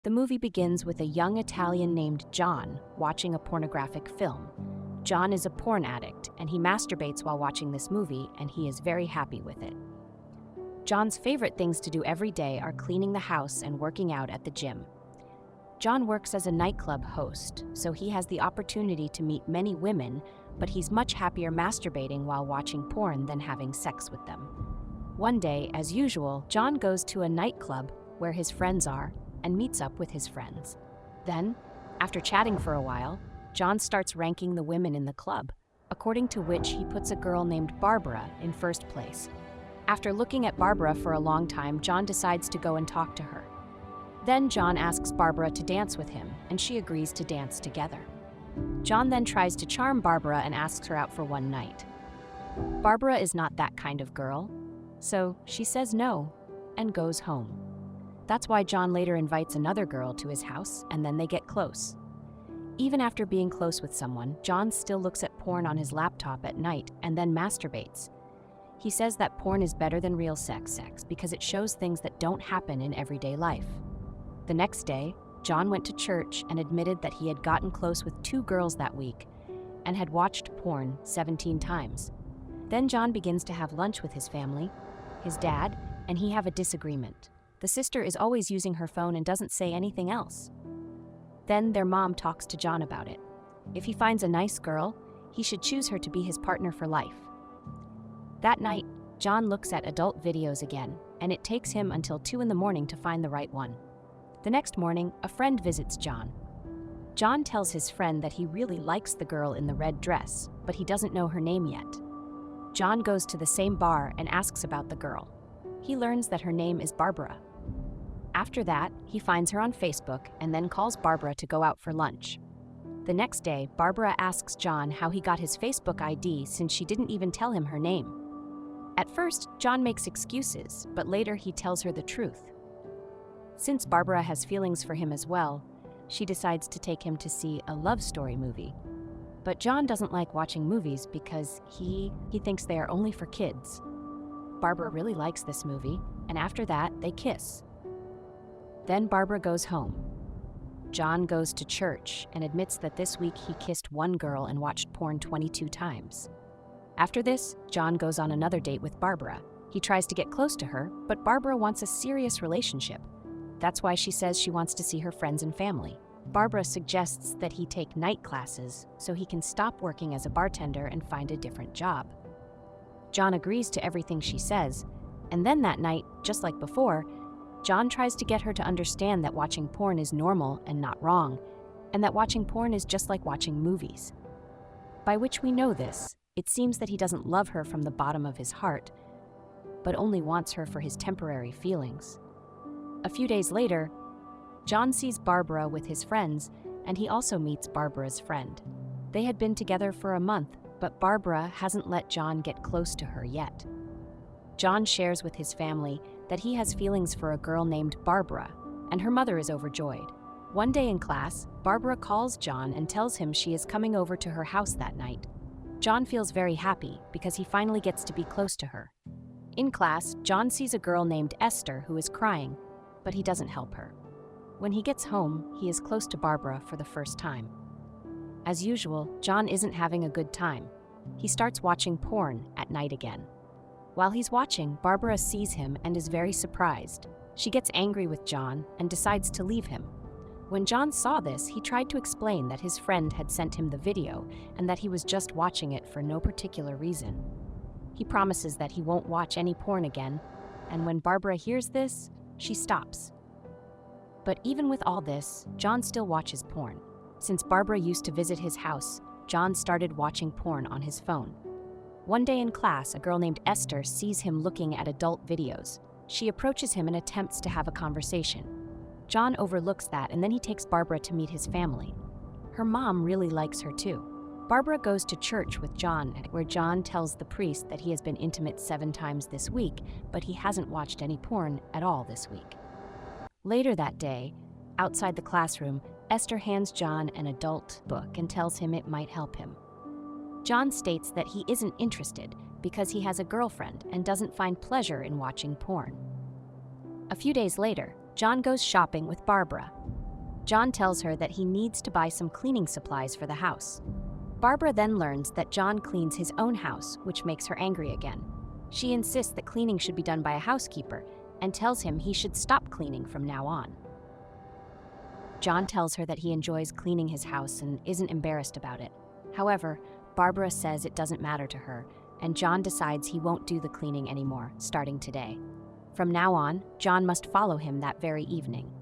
The movie begins with a young Italian named Jon watching a pornographic film. Jon is a porn addict, and he masturbates while watching this movie, and he is very happy with it. Jon's favorite things to do every day are cleaning the house and working out at the gym. Jon works as a nightclub host, so he has the opportunity to meet many women, but he's much happier masturbating while watching porn than having sex with them. One day, as usual, Jon goes to a nightclub where his friends are and meets up with his friends. Then, after chatting for a while, Jon starts ranking the women in the club, according to which he puts a girl named Barbara in first place. After looking at Barbara for a long time, Jon decides to go and talk to her. Then Jon asks Barbara to dance with him, and she agrees to dance together. Jon then tries to charm Barbara and asks her out for one night. Barbara is not that kind of girl, so she says no and goes home. That's why Jon later invites another girl to his house, and then they get close. Even after being close with someone, Jon still looks at porn on his laptop at night and then masturbates. He says that porn is better than real sex because it shows things that don't happen in everyday life. The next day, Jon went to church and admitted that he had gotten close with 2 girls that week and had watched porn 17 times. Then Jon begins to have lunch with his family, his dad, and he have a disagreement. The sister is always using her phone and doesn't say anything else. Then their mom talks to Jon about it. If he finds a nice girl, he should choose her to be his partner for life. That night, Jon looks at adult videos again, and it takes him until 2 in the morning to find the right one. The next morning, a friend visits Jon. Jon tells his friend that he really likes the girl in the red dress, but he doesn't know her name yet. Jon goes to the same bar and asks about the girl. He learns that her name is Barbara. After that, he finds her on Facebook and then calls Barbara to go out for lunch. The next day, Barbara asks Jon how he got his Facebook ID since she didn't even tell him her name. At first, Jon makes excuses, but later he tells her the truth. Since Barbara has feelings for him as well, she decides to take him to see a love story movie. But Jon doesn't like watching movies because he thinks they are only for kids. Barbara really likes this movie, and after that, they kiss. Then Barbara goes home. Jon goes to church and admits that this week he kissed one girl and watched porn 22 times. After this, Jon goes on another date with Barbara. He tries to get close to her, but Barbara wants a serious relationship. That's why she says she wants to see her friends and family. Barbara suggests that he take night classes so he can stop working as a bartender and find a different job. Jon agrees to everything she says, and then that night, just like before, Jon tries to get her to understand that watching porn is normal and not wrong, and that watching porn is just like watching movies. By which we know this, it seems that he doesn't love her from the bottom of his heart, but only wants her for his temporary feelings. A few days later, Jon sees Barbara with his friends, and he also meets Barbara's friend. They had been together for a month, but Barbara hasn't let Jon get close to her yet. Jon shares with his family that he has feelings for a girl named Barbara, and her mother is overjoyed. One day in class, Barbara calls Jon and tells him she is coming over to her house that night. Jon feels very happy because he finally gets to be close to her. In class, Jon sees a girl named Esther who is crying, but he doesn't help her. When he gets home, he is close to Barbara for the first time. As usual, Jon isn't having a good time. He starts watching porn at night again. While he's watching, Barbara sees him and is very surprised. She gets angry with Jon and decides to leave him. When Jon saw this, he tried to explain that his friend had sent him the video and that he was just watching it for no particular reason. He promises that he won't watch any porn again, and when Barbara hears this, she stops. But even with all this, Jon still watches porn. Since Barbara used to visit his house, Jon started watching porn on his phone. One day in class, a girl named Esther sees him looking at adult videos. She approaches him and attempts to have a conversation. Jon overlooks that, and then he takes Barbara to meet his family. Her mom really likes her too. Barbara goes to church with Jon, where Jon tells the priest that he has been intimate 7 times this week, but he hasn't watched any porn at all this week. Later that day, outside the classroom, Esther hands Jon an adult book and tells him it might help him. Jon states that he isn't interested because he has a girlfriend and doesn't find pleasure in watching porn. A few days later, Jon goes shopping with Barbara. John tells her that he needs to buy some cleaning supplies for the house. Barbara then learns that John cleans his own house, which makes her angry again. She insists that cleaning should be done by a housekeeper and tells him he should stop cleaning from now on. John tells her that he enjoys cleaning his house and isn't embarrassed about it. However, Barbara says it doesn't matter to her, and John decides he won't do the cleaning anymore, starting today. From now on, John must follow him that very evening.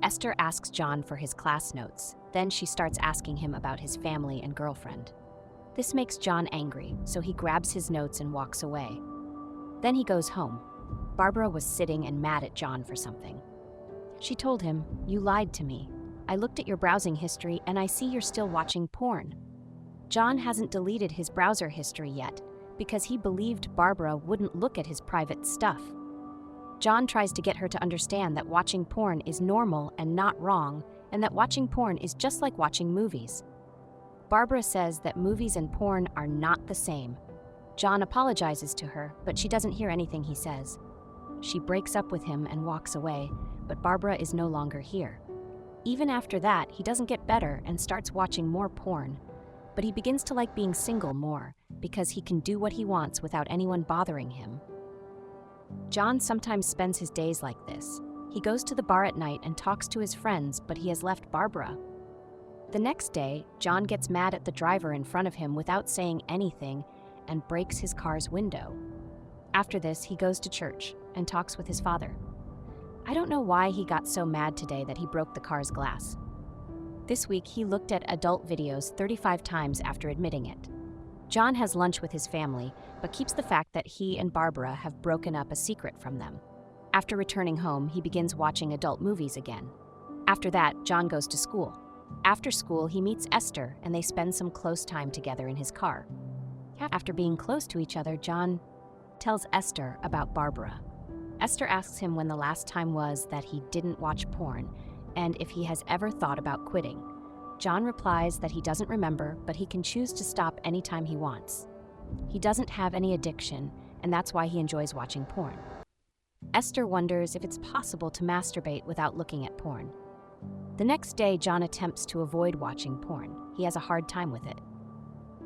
Esther asks John for his class notes. Then she starts asking him about his family and girlfriend. This makes John angry, so he grabs his notes and walks away. Then he goes home. Barbara was sitting and mad at John for something. She told him, "You lied to me. I looked at your browsing history and I see you're still watching porn." John hasn't deleted his browser history yet because he believed Barbara wouldn't look at his private stuff. John tries to get her to understand that watching porn is normal and not wrong, and that watching porn is just like watching movies. Barbara says that movies and porn are not the same. John apologizes to her, but she doesn't hear anything he says. She breaks up with him and walks away, but Barbara is no longer here. Even after that, he doesn't get better and starts watching more porn. But he begins to like being single more, because he can do what he wants without anyone bothering him. John sometimes spends his days like this. He goes to the bar at night and talks to his friends, but he has left Barbara. The next day, John gets mad at the driver in front of him without saying anything and breaks his car's window. After this, he goes to church and talks with his father. I don't know why he got so mad today that he broke the car's glass. This week, he looked at adult videos 35 times after admitting it. John has lunch with his family, but keeps the fact that he and Barbara have broken up a secret from them. After returning home, he begins watching adult movies again. After that, John goes to school. After school, he meets Esther, and they spend some close time together in his car. After being close to each other, John tells Esther about Barbara. Esther asks him when the last time was that he didn't watch porn, and if he has ever thought about quitting. John replies that he doesn't remember, but he can choose to stop anytime he wants. He doesn't have any addiction, and that's why he enjoys watching porn. Esther wonders if it's possible to masturbate without looking at porn. The next day, John attempts to avoid watching porn. He has a hard time with it.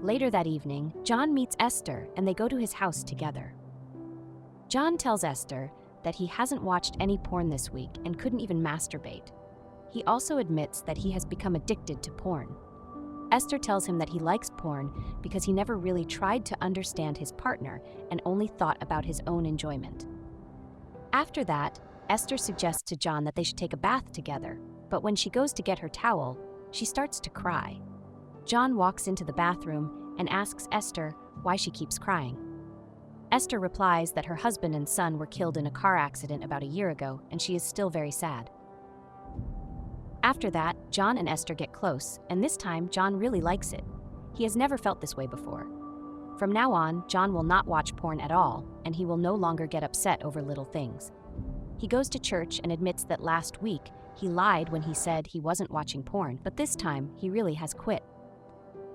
Later that evening, John meets Esther, and they go to his house together. John tells Esther that he hasn't watched any porn this week and couldn't even masturbate. He also admits that he has become addicted to porn. Esther tells him that he likes porn because he never really tried to understand his partner and only thought about his own enjoyment. After that, Esther suggests to John that they should take a bath together, but when she goes to get her towel, she starts to cry. John walks into the bathroom and asks Esther why she keeps crying. Esther replies that her husband and son were killed in a car accident about a year ago, and she is still very sad. After that, John and Esther get close, and this time John really likes it. He has never felt this way before. From now on, John will not watch porn at all, and he will no longer get upset over little things. He goes to church and admits that last week he lied when he said he wasn't watching porn, but this time he really has quit.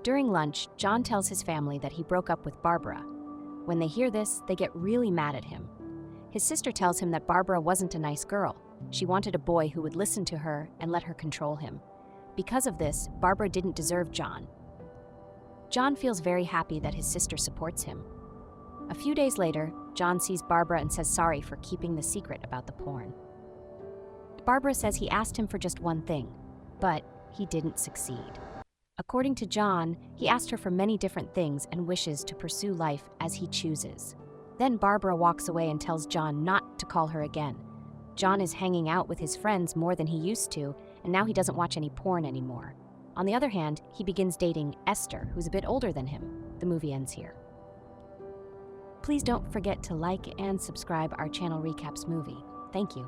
During lunch, John tells his family that he broke up with Barbara. When they hear this, they get really mad at him. His sister tells him that Barbara wasn't a nice girl. She wanted a boy who would listen to her and let her control him. Because of this, Barbara didn't deserve John. John feels very happy that his sister supports him. A few days later, John sees Barbara and says sorry for keeping the secret about the porn. Barbara says he asked him for just one thing, but he didn't succeed. According to John, he asked her for many different things and wishes to pursue life as he chooses. Then Barbara walks away and tells John not to call her again. John is hanging out with his friends more than he used to, and now he doesn't watch any porn anymore. On the other hand, he begins dating Esther, who's a bit older than him. The movie ends here. Please don't forget to like and subscribe our channel Recaps Movie. Thank you.